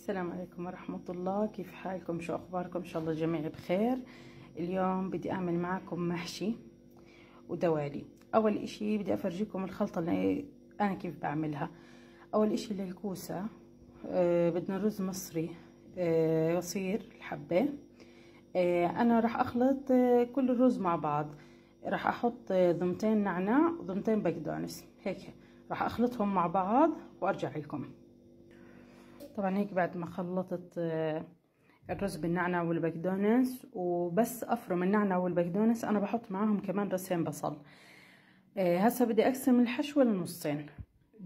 السلام عليكم ورحمة الله. كيف حالكم؟ شو أخباركم؟ إن شاء الله الجميع بخير. اليوم بدي أعمل معكم محشي ودوالي. أول إشي بدي أفرجيكم الخلطة اللي أنا كيف بعملها. أول إشي للكوسة بدنا رز مصري قصير الحبة. أنا راح أخلط كل الرز مع بعض. راح أحط ضمتين نعناع وضمتين بقدونس، هيك راح أخلطهم مع بعض وأرجع لكم. طبعا هيك بعد ما خلطت الرز بالنعناع والبقدونس وبس افرم النعناع والبقدونس، انا بحط معاهم كمان راسين بصل. هسه بدي اقسم الحشو لنصين،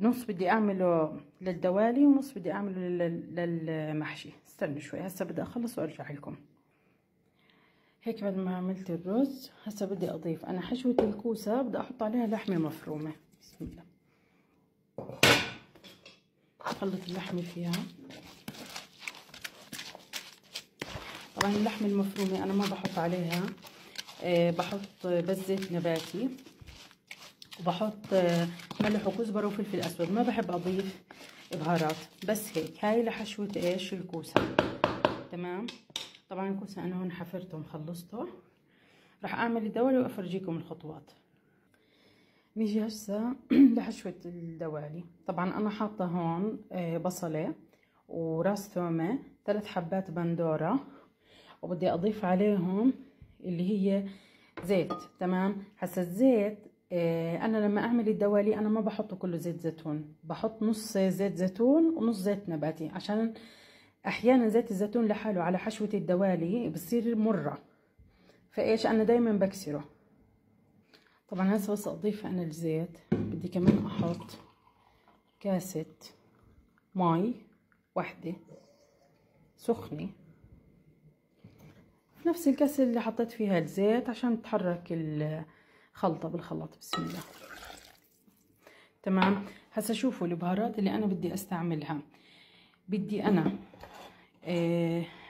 نص بدي اعمله للدوالي ونص بدي اعمله للمحشي. استنوا شوي، هسه بدي اخلص وارجع لكم. هيك بعد ما عملت الرز هسه بدي اضيف انا حشوة الكوسة، بدي احط عليها لحمة مفرومة. بسم الله. خلط اللحمة فيها. طبعا اللحمة المفرومة انا ما بحط عليها، بحط بس زيت نباتي، وبحط ملح وكزبرة وفلفل اسود. ما بحب اضيف بهارات، بس هيك. هاي لحشوة ايش؟ الكوسة. تمام. طبعا الكوسة انا هون حفرته وخلصته، راح اعمل الدوالي وافرجيكم الخطوات. نيجي هسه لحشوة الدوالي. طبعا انا حاطة هون بصلة وراس ثومة، 3 حبات بندورة، وبدي اضيف عليهم اللي هي زيت. تمام. هسا الزيت انا لما اعمل الدوالي انا ما بحطه كله زيت زيتون، بحط نص زيت زيتون ونص زيت نباتي، عشان احيانا زيت الزيتون لحاله على حشوة الدوالي بصير مرة، فايش انا دايما بكسره. طبعا هسه بس اضيف انا الزيت بدي كمان احط كاسة مي واحدة سخنة في نفس الكاسة اللي حطيت فيها الزيت عشان تتحرك الخلطة بالخلاط. بسم الله. تمام. هسا شوفوا البهارات اللي انا بدي استعملها. بدي انا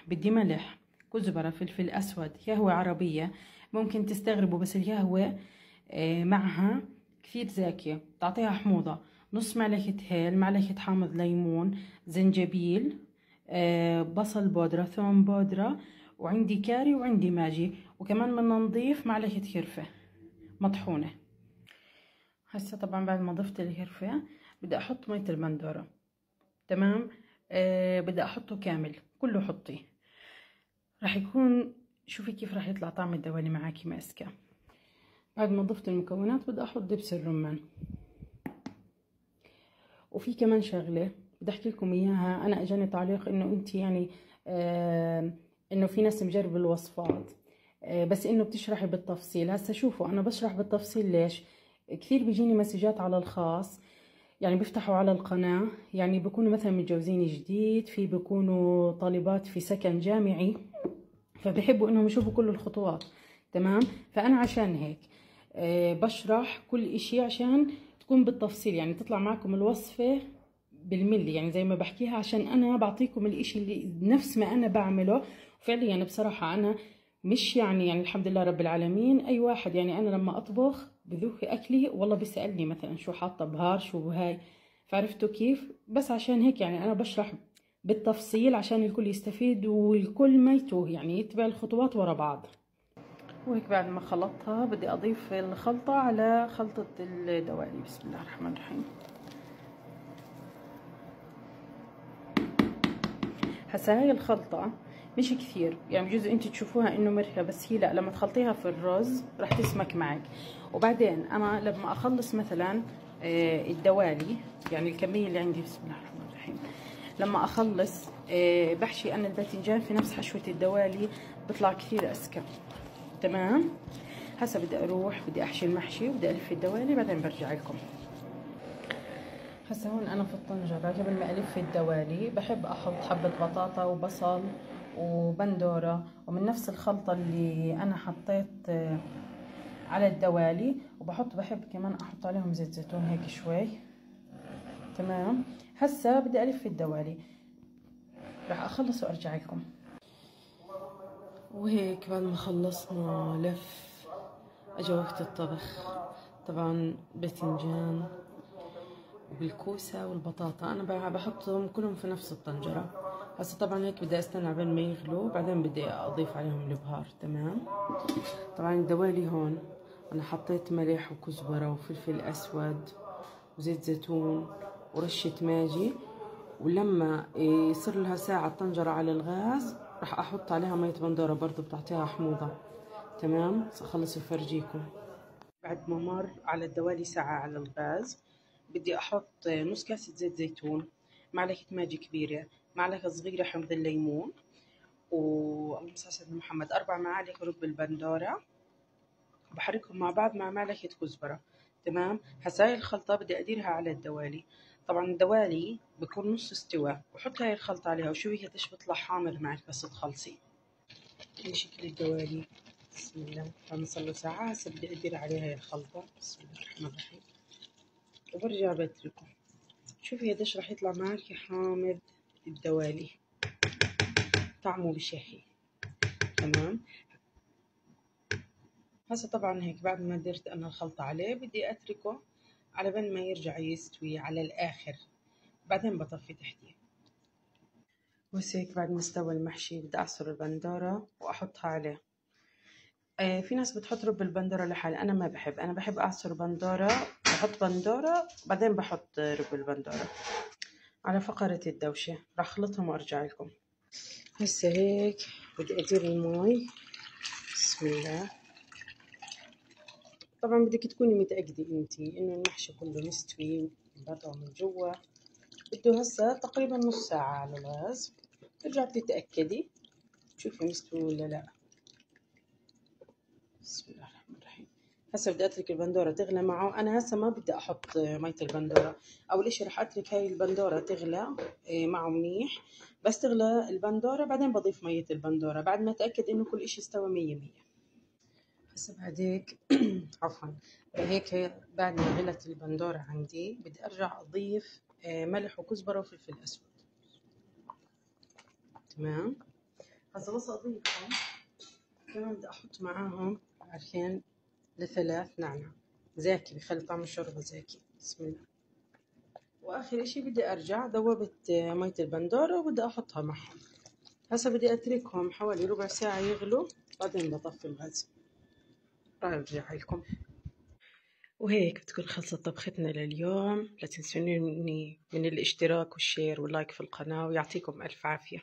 بدي ملح، كزبرة، فلفل اسود، يهوة عربية. ممكن تستغربوا بس اليهوة معها كثير زاكية، تعطيها حموضة. نص معلقة هيل، معلقة حامض ليمون، زنجبيل، بصل بودرة، ثوم بودرة، وعندي كاري وعندي ماجي، وكمان بدنا نضيف معلقة كرفة مطحونة. هسه طبعا بعد ما ضفت الكرفة بدي احط مية البندورة. تمام. بدي احطه كامل كله، حطيه راح يكون، شوفي كيف راح يطلع طعم الدوالي معاكي ماسكة. بعد ما ضفت المكونات بدي احط دبس الرمان. وفي كمان شغله بدي احكي لكم اياها، انا اجاني تعليق انه انت يعني انه في ناس مجرب الوصفات بس انه بتشرحي بالتفصيل. هسه شوفوا انا بشرح بالتفصيل. ليش؟ كثير بيجيني مسجات على الخاص، يعني بيفتحوا على القناة، يعني بيكونوا مثلا متجوزين جديد، في بيكونوا طالبات في سكن جامعي، فبيحبوا انهم يشوفوا كل الخطوات. تمام. فانا عشان هيك بشرح كل اشي عشان تكون بالتفصيل، يعني تطلع معكم الوصفة بالملي، يعني زي ما بحكيها، عشان انا بعطيكم الاشي اللي نفس ما انا بعمله. فعليا يعني بصراحة انا مش يعني الحمد لله رب العالمين اي واحد، يعني انا لما اطبخ بذوق اكلي والله بيسألني مثلا شو حاطة بهار شو هاي، فعرفتوا كيف؟ بس عشان هيك يعني انا بشرح بالتفصيل عشان الكل يستفيد والكل ما يتوه، يعني يتبع الخطوات ورا بعض. وهيك بعد ما خلطتها بدي اضيف الخلطة على خلطة الدوالي. بسم الله الرحمن الرحيم. هسا هاي الخلطة مش كثير، يعني بجوز انت تشوفوها انه مرحلة، بس هي لا، لما تخلطيها في الرز رح تسمك معك. وبعدين انا لما اخلص مثلا الدوالي، يعني الكمية اللي عندي، بسم الله الرحمن الرحيم، لما اخلص بحشي انا الباذنجان في نفس حشوة الدوالي، بطلع كثير اسكى. تمام. هسا بدي اروح بدي احشي المحشي وبدي الف الدوالي، بعدين برجع لكم. هسا هون انا في الطنجرة قبل ما الف الدوالي بحب احط حبة بطاطا وبصل وبندورة، ومن نفس الخلطة اللي انا حطيت على الدوالي، بحب كمان احط عليهم زيت زيتون هيك شوي. تمام. هسا بدي الف الدوالي، راح اخلص وارجع لكم. وهيك بعد ما خلصنا لف اجى وقت الطبخ. طبعا باذنجان والكوسة والبطاطا انا بحطهم كلهم في نفس الطنجرة. هسه طبعا هيك بدي استنى عبين ما يغلوا، بعدين بدي اضيف عليهم البهار. تمام. طبعا الدوالي هون انا حطيت ملح وكزبرة وفلفل اسود وزيت زيتون ورشة ماجي، ولما يصير لها ساعة الطنجرة على الغاز راح احط عليها مية بندورة برضو بتعطيها حموضة. تمام. اخلص افرجيكم. بعد ما مر على الدوالي ساعة على الغاز بدي احط نص كاسة زيت زيتون، معلقة ماجي كبيرة، معلقة صغيرة حمض الليمون، اللهم صل على سيدنا محمد 4 معالق رب البندورة، وبحركهم مع بعض مع معلقة كزبرة. تمام. هسا هاي الخلطة بدي أديرها على الدوالي. طبعا الدوالي بكون نص استوى، وحط هاي الخلطة عليها وشوفي قديش بيطلع حامض معك بس تخلصي. هي شكل الدوالي. بسم الله. طبعا صار له ساعة. هسا بدي أدير عليها هاي الخلطة. بسم الله الرحمن الرحيم. وبرجع بتركه. شوفي قديش راح يطلع معك حامض الدوالي، طعمه بشهي. تمام. هسه طبعا هيك بعد ما درت انا الخلطة عليه بدي اتركه على بال ما يرجع يستوي على الاخر، بعدين بطفي تحتيه. بس هيك بعد ما استوى المحشي بدي اعصر البندورة واحطها عليه. في ناس بتحط رب البندورة لحالي، انا ما بحب. انا بحب اعصر بندورة، بحط بندورة بعدين بحط رب البندورة على فقرة الدوشة. راح اخلطهم وارجع لكم. هسه هيك بدي ادير المي. بسم الله. طبعا بدك تكوني متأكدة انتي انه المحشي كله مستوي من برا ومن جوا. بده هسه تقريبا نص ساعة على الغاز، ترجع بتتأكدي تشوفي مستوي ولا لا. بسم الله الرحمن الرحيم. هسه بدي اترك البندورة تغلى معه. انا هسه ما بدي احط مية البندورة، اول اشي رح اترك هاي البندورة تغلى معه منيح. بس تغلى البندورة بعدين بضيف مية البندورة بعد ما اتأكد انه كل اشي استوى 100. هسه بعد هيك عفوا هيك بعد ما غلت البندورة عندي بدي ارجع اضيف ملح وكزبرة وفلفل اسود. تمام. هسه بس اضيفهم كمان بدي احط معاهم عرقين ل3 نعناع زاكي، بخلي طعم الشوربة زاكي. بسم الله. واخر اشي بدي ارجع ذوبت مية البندورة وبدي احطها معهم. هسه بدي اتركهم حوالي ربع ساعة يغلوا بعدين بطفي الغاز. راح ارجع لكم. وهيك بتكون خلصت طبختنا لليوم. لا تنسوني من الاشتراك والشير واللايك في القناة، ويعطيكم ألف عافية.